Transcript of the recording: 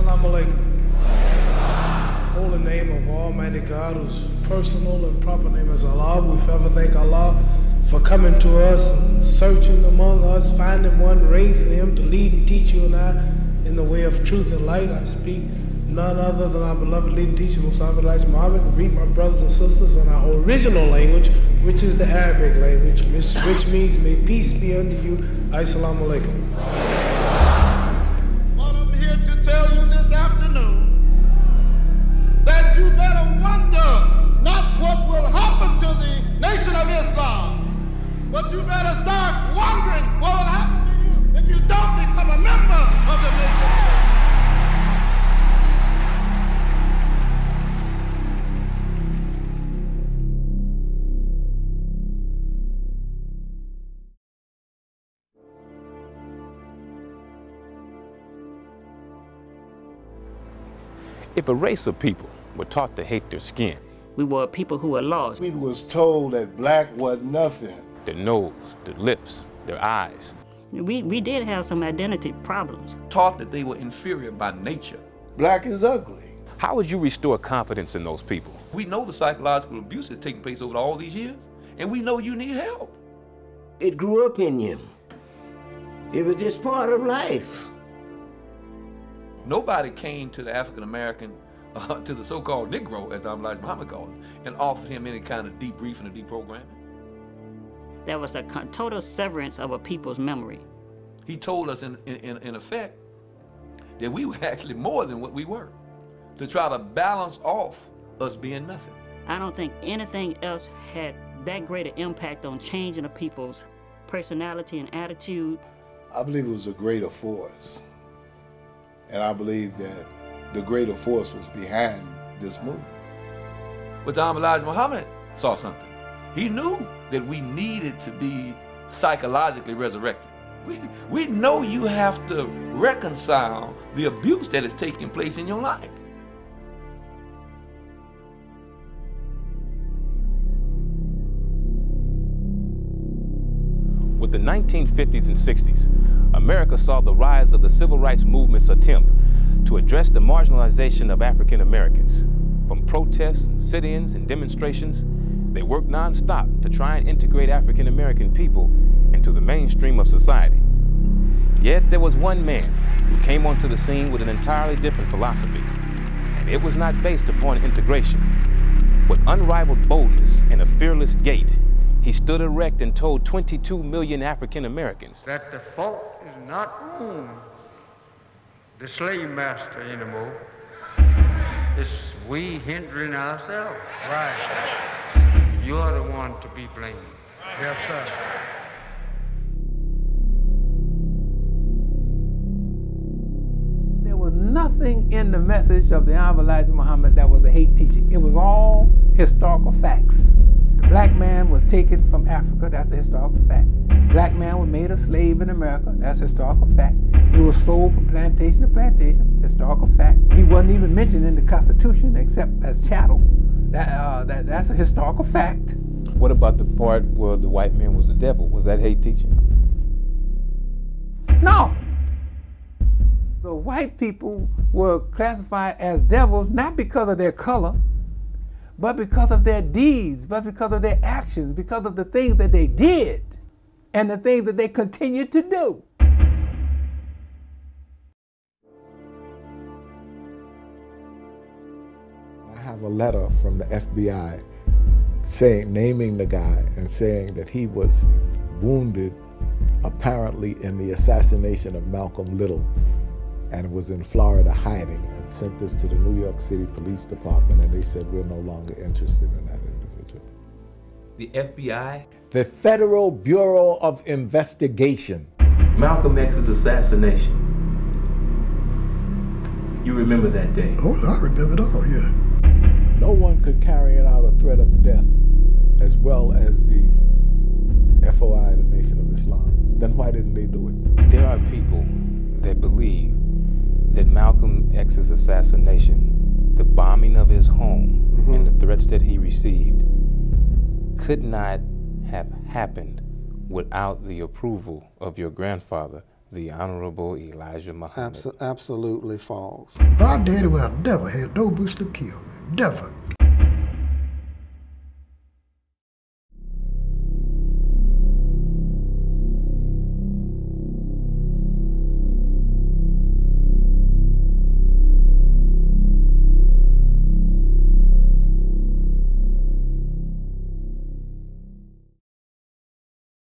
Assalamu alaikum. Holy name of Almighty God, whose personal and proper name is Allah. We forever thank Allah for coming to us and searching among us, finding one, raising him to lead and teach you and I in the way of truth and light. I speak none other than our beloved leading teacher, Muhammad, and greet my brothers and sisters in our original language, which is the Arabic language, which means may peace be unto you. Assalamu alaikum. Well, I'm here to tell you this afternoon that you better wonder not what will happen to the Nation of Islam, but you better start wondering what will happen to you if you don't become a member of the Nation of Islam. If a race of people were taught to hate their skin, we were people who were lost. We was told that black was nothing. Their nose, their lips, their eyes. We did have some identity problems. Taught that they were inferior by nature. Black is ugly. How would you restore confidence in those people? We know the psychological abuse has taken place over all these years, and we know you need help. It grew up in you. It was just part of life. Nobody came to the African American, to the so-called Negro, as Elijah Muhammad called him, and offered him any kind of debriefing or deprogramming. There was a total severance of a people's memory. He told us, in effect, that we were actually more than what we were, to try to balance off us being nothing. I don't think anything else had that great an impact on changing a people's personality and attitude. I believe it was a greater force. And I believe that the greater force was behind this movement. But Elijah Muhammad saw something. He knew that we needed to be psychologically resurrected. We know you have to reconcile the abuse that is taking place in your life. With the 1950s and 60s, America saw the rise of the civil rights movement's attempt to address the marginalization of African Americans. From protests and sit-ins and demonstrations, they worked non-stop to try and integrate African American people into the mainstream of society. Yet there was one man who came onto the scene with an entirely different philosophy, and it was not based upon integration. With unrivaled boldness and a fearless gait, he stood erect and told 22 million African Americans that the fault is not on the slave master anymore. It's we hindering ourselves. Right. You're the one to be blamed. Yes, sir. There was nothing in the message of the Honorable Elijah Muhammad that was a hate teaching. It was all historical facts. The black man was taken from Africa, that's a historical fact. Black man was made a slave in America, that's a historical fact. He was sold from plantation to plantation, historical fact. He wasn't even mentioned in the Constitution except as chattel. That's a historical fact. What about the part where the white man was the devil? Was that hate teaching? No. The white people were classified as devils not because of their color, but because of their deeds, but because of their actions, because of the things that they did and the things that they continued to do. I have a letter from the FBI naming the guy and saying that he was wounded apparently in the assassination of Malcolm Little and was in Florida hiding, and sent this to the New York City Police Department, and they said, we're no longer interested in that individual. The FBI? The Federal Bureau of Investigation. Malcolm X's assassination. You remember that day? Oh, I remember it all, yeah. No one could carry out a threat of death as well as the FOI, the Nation of Islam. Then why didn't they do it? There are people that believe that Malcolm X's assassination, the bombing of his home, and the threats that he received could not have happened without the approval of your grandfather, the Honorable Elijah Muhammad. Absolutely false. Our daddy would have never had no Muslim killed. Never.